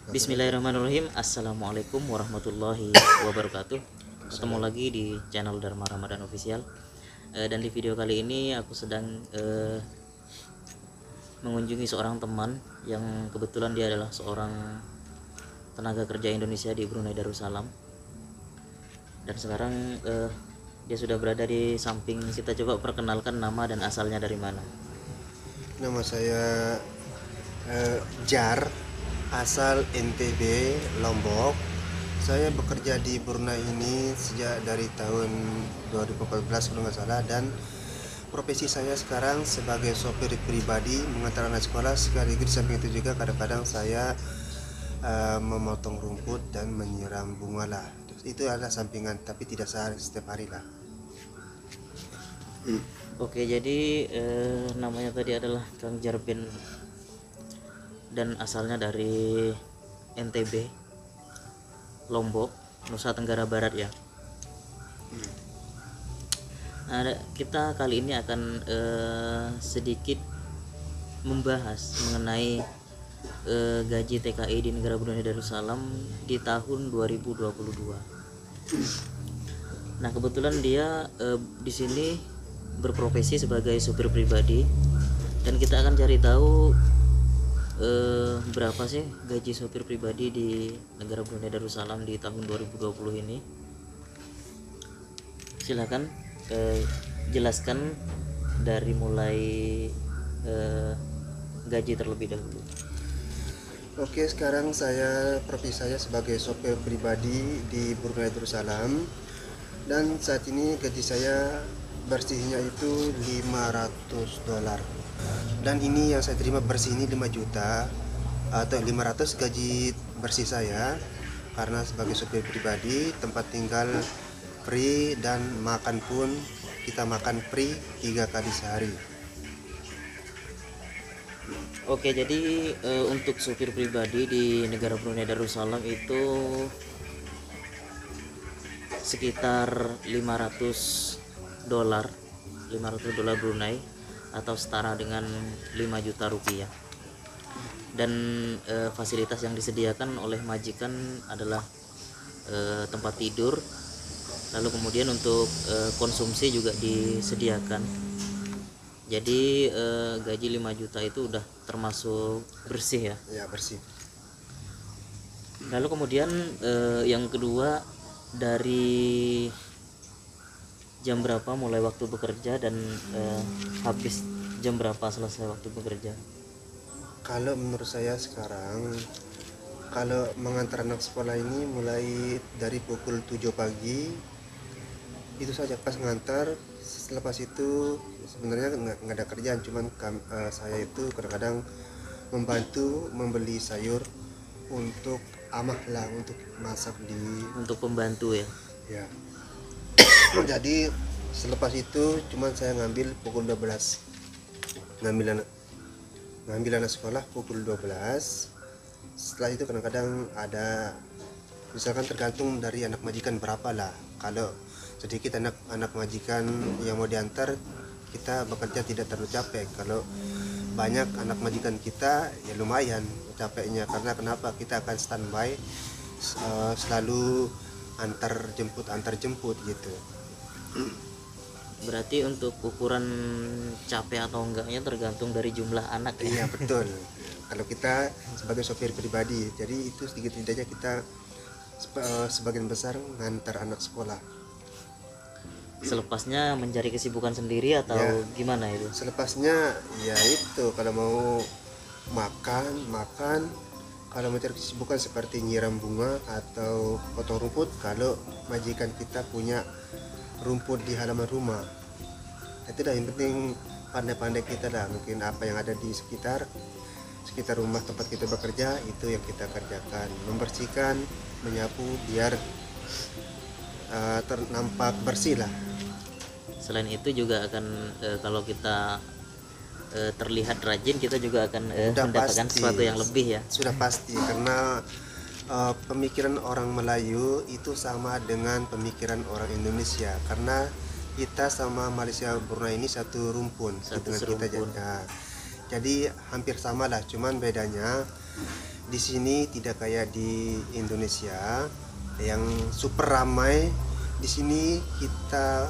Bismillahirrahmanirrahim. Assalamualaikum warahmatullahi wabarakatuh. Ketemu lagi di channel Dharma Ramadan Official. Dan di video kali ini aku sedang mengunjungi seorang teman yang kebetulan dia adalah seorang tenaga kerja Indonesia di Brunei Darussalam. Dan sekarang dia sudah berada di samping kita. Coba perkenalkan nama dan asalnya dari mana. Nama saya Jar, asal NTB Lombok. Saya bekerja di Brunei ini sejak dari tahun 2014 kalau nggak salah, dan profesi saya sekarang sebagai sopir pribadi mengantar anak sekolah, sekaligus samping itu juga kadang-kadang saya memotong rumput dan menyiram bunga lah. Itu adalah sampingan, tapi tidak setiap hari lah. Oke, jadi namanya tadi adalah Kang Jarbin dan asalnya dari NTB Lombok, Nusa Tenggara Barat ya. Nah, kita kali ini akan sedikit membahas mengenai gaji TKI di negara Brunei Darussalam di tahun 2022. Nah, kebetulan dia di sini berprofesi sebagai supir pribadi, dan kita akan cari tahu berapa sih gaji supir pribadi di negara Brunei Darussalam di tahun 2020 ini. Silakan jelaskan dari mulai gaji terlebih dahulu. Oke, sekarang profesi saya sebagai sopir pribadi di Brunei Darussalam, dan saat ini gaji saya bersihnya itu $500, dan ini yang saya terima bersih ini 5 juta atau 500 gaji bersih saya, karena sebagai sopir pribadi tempat tinggal free dan makan pun kita makan free 3 kali sehari. Oke, jadi untuk supir pribadi di negara Brunei Darussalam itu sekitar $500 Brunei atau setara dengan 5 juta rupiah. Dan fasilitas yang disediakan oleh majikan adalah tempat tidur, lalu kemudian untuk konsumsi juga disediakan. Jadi gaji 5 juta itu udah termasuk bersih ya. Ya, bersih. Lalu kemudian yang kedua, dari jam berapa mulai waktu bekerja dan habis jam berapa selesai waktu bekerja? Kalau menurut saya sekarang, kalau mengantar anak sekolah ini mulai dari pukul 7 pagi itu saja pas ngantar. Selepas itu sebenarnya nggak ada kerjaan, cuman saya itu kadang-kadang membantu membeli sayur untuk amah lah, untuk masak Untuk pembantu ya. Jadi selepas itu cuman saya ngambil pukul 12, ngambil anak sekolah pukul 12. Setelah itu kadang-kadang ada, misalkan tergantung dari anak majikan berapa lah. Kalau sedikit anak majikan yang mau diantar, kita bekerja tidak terlalu capek. Kalau banyak anak majikan kita, ya lumayan capeknya. Karena kenapa? Kita akan standby selalu antar jemput gitu. Berarti untuk ukuran capek atau enggaknya tergantung dari jumlah anak ya. Iya, betul. Kalau kita sebagai sopir pribadi, jadi itu sedikit tidaknya kita sebagian besar ngantar anak sekolah. Selepasnya mencari kesibukan sendiri atau Ya, gimana itu? selepasnya ya itu, kalau mau makan, kalau mencari kesibukan seperti nyiram bunga atau potong rumput, kalau majikan kita punya rumput di halaman rumah. Itu dah yang penting, pandai-pandai kita dah, mungkin apa yang ada di sekitar rumah tempat kita bekerja itu yang kita kerjakan, membersihkan, menyapu biar ternampak bersih lah. Selain itu juga akan kalau kita terlihat rajin, kita juga akan mendapatkan Pasti, sesuatu yang lebih ya. sudah pasti, karena pemikiran orang Melayu itu sama dengan pemikiran orang Indonesia, karena kita sama Malaysia Brunei ini satu rumpun, Satu dengan kita serumpun. jadi hampir sama lah, cuman bedanya di sini tidak kayak di Indonesia yang super ramai. Di sini kita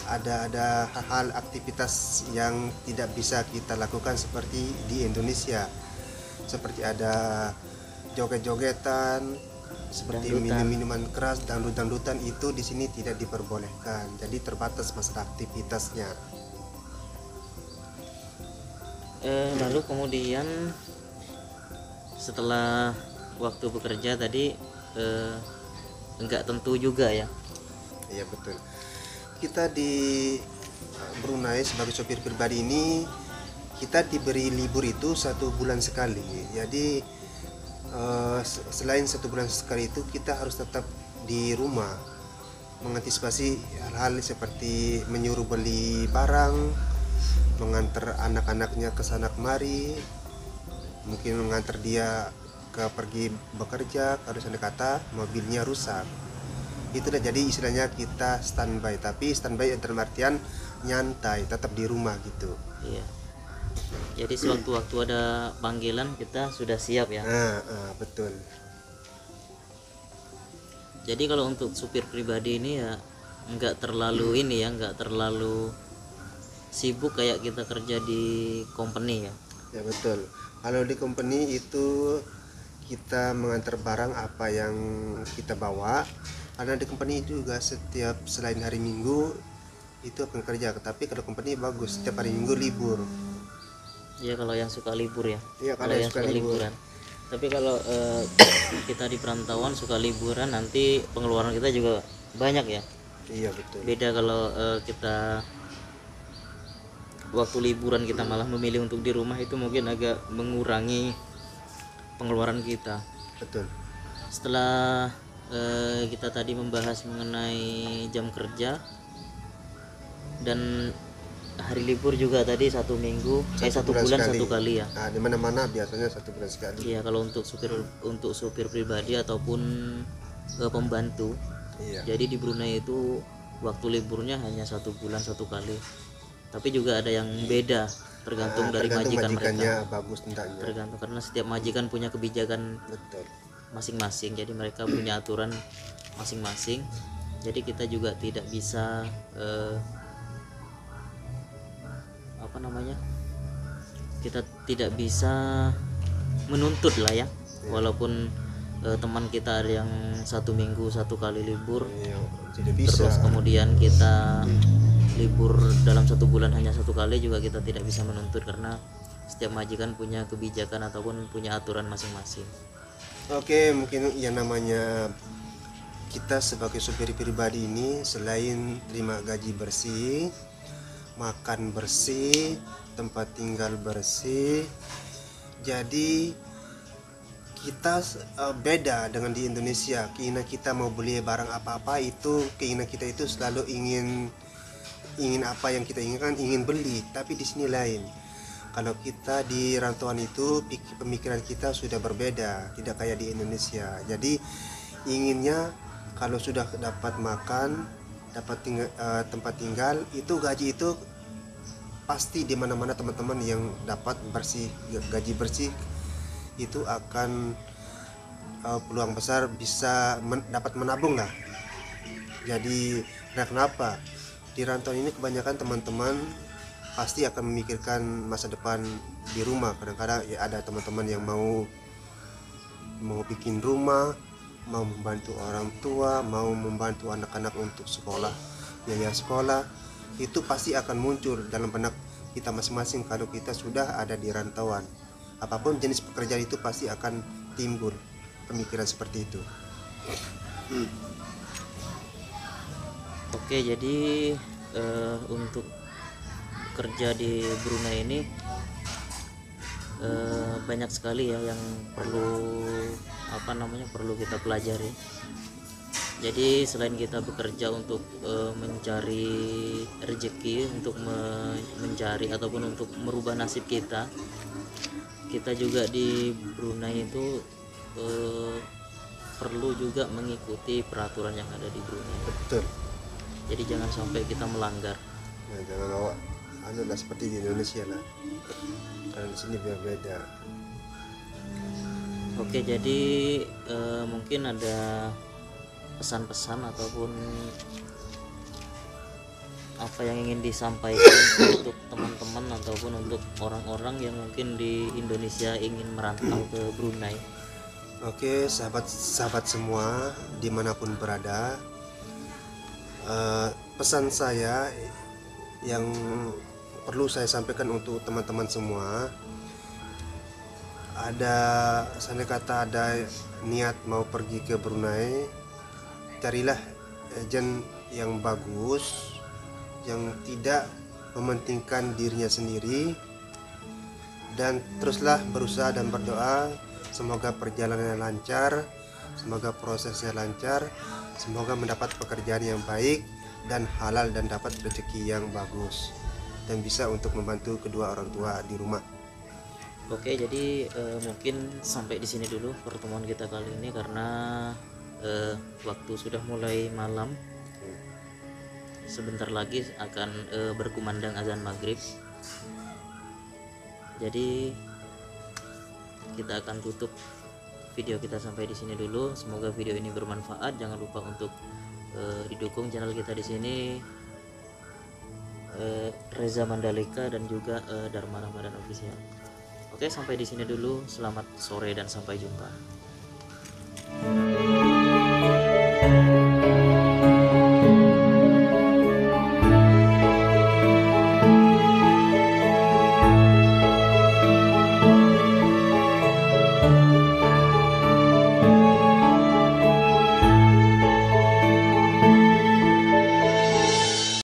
ada hal-hal aktivitas yang tidak bisa kita lakukan seperti di Indonesia, seperti ada joget-jogetan, seperti Dangdutan. minum-minuman keras, dangdut-dangdutan, itu di sini tidak diperbolehkan. Jadi terbatas masalah aktivitasnya. Lalu kemudian setelah waktu bekerja tadi, enggak tentu juga ya. Iya betul. Kita di Brunei sebagai sopir pribadi ini, kita diberi libur itu 1 bulan sekali. Jadi selain 1 bulan sekali itu kita harus tetap di rumah, mengantisipasi hal-hal seperti menyuruh beli barang, mengantar anak-anaknya ke sana kemari, mungkin mengantar dia ke pergi bekerja kalau misalnya kata mobilnya rusak. Itu udah jadi istilahnya kita standby, tapi standby dalam artian nyantai, tetap di rumah gitu. Iya. Jadi sewaktu-waktu ada panggilan kita sudah siap ya. Betul. Jadi kalau untuk supir pribadi ini ya nggak terlalu ini ya, nggak terlalu sibuk kayak kita kerja di company ya. Ya betul. Kalau di company itu kita mengantar barang apa yang kita bawa. Karena di company itu juga setiap selain hari Minggu itu akan kerja. Tapi kalau company bagus, setiap hari Minggu libur. Ya kalau yang suka libur ya. Iya, Kalau yang suka liburan. Tapi kalau kita di perantauan suka liburan, nanti pengeluaran kita juga banyak ya. Iya betul. Beda kalau kita waktu liburan kita malah memilih untuk di rumah, itu mungkin agak mengurangi pengeluaran kita. Betul. Setelah kita tadi membahas mengenai jam kerja dan hari libur juga tadi 1 minggu, 1 bulan sekali. 1 kali ya. Nah, di mana-mana biasanya 1 bulan sekali. Iya, kalau untuk supir pribadi ataupun pembantu. Iya. Jadi di Brunei itu waktu liburnya hanya 1 bulan 1 kali. Tapi juga ada yang beda tergantung dari majikan majikannya mereka. bagus tidaknya. Tergantung, karena setiap majikan punya kebijakan Betul. masing-masing. Jadi mereka punya aturan masing-masing. Jadi kita juga tidak bisa kita tidak bisa menuntut lah ya. Walaupun teman kita ada yang 1 minggu 1 kali libur, Iya, tidak bisa. terus kemudian kita libur dalam 1 bulan hanya 1 kali, juga kita tidak bisa menuntut karena setiap majikan punya kebijakan ataupun punya aturan masing-masing. Oke, mungkin yang namanya kita sebagai supir pribadi ini selain terima gaji bersih, makan bersih, tempat tinggal bersih, jadi kita beda dengan di Indonesia. Keinginan kita mau beli barang apa-apa itu, keinginan kita itu selalu ingin apa yang kita inginkan, ingin beli. Tapi di sini lain. Kalau kita di rantauan itu pemikiran kita sudah berbeda, tidak kayak di Indonesia. Jadi inginnya kalau sudah dapat makan, dapat tempat tinggal, itu gaji itu pasti di mana-mana teman-teman yang dapat gaji bersih itu akan peluang besar bisa dapat menabung lah. Jadi kenapa di rantauan ini kebanyakan teman-teman pasti akan memikirkan masa depan di rumah. Kadang-kadang ya ada teman-teman yang mau bikin rumah, mau membantu orang tua, mau membantu anak-anak untuk sekolah, biaya sekolah. Itu pasti akan muncul dalam benak kita masing-masing kalau kita sudah ada di rantauan. Apapun jenis pekerjaan itu pasti akan timbul pemikiran seperti itu. Oke, jadi untuk kerja di Brunei ini banyak sekali ya yang perlu kita pelajari. Jadi selain kita bekerja untuk mencari rezeki, untuk mencari ataupun untuk merubah nasib kita juga di Brunei itu perlu juga mengikuti peraturan yang ada di Brunei. Betul. Jadi jangan sampai kita melanggar. Nah, jangan bawa lah seperti di Indonesia lah. Karena di sini berbeda. Oke, jadi mungkin ada pesan-pesan ataupun apa yang ingin disampaikan untuk teman-teman ataupun untuk orang-orang yang mungkin di Indonesia ingin merantau ke Brunei. Oke, sahabat-sahabat semua dimanapun berada, pesan saya yang perlu saya sampaikan untuk teman-teman semua, saya kata ada niat mau pergi ke Brunei, carilah agen yang bagus, yang tidak mementingkan dirinya sendiri, dan teruslah berusaha dan berdoa. Semoga perjalanannya lancar, semoga prosesnya lancar, semoga mendapat pekerjaan yang baik dan halal dan dapat rezeki yang bagus dan bisa untuk membantu kedua orang tua di rumah. Oke, jadi mungkin sampai di sini dulu pertemuan kita kali ini karena waktu sudah mulai malam. Sebentar lagi akan berkumandang azan maghrib. Jadi kita akan tutup video kita sampai di sini dulu. Semoga video ini bermanfaat. Jangan lupa untuk didukung channel kita di sini, Reza Mandalika dan juga Dharma Ramadan Official. Oke, sampai di sini dulu. Selamat sore dan sampai jumpa.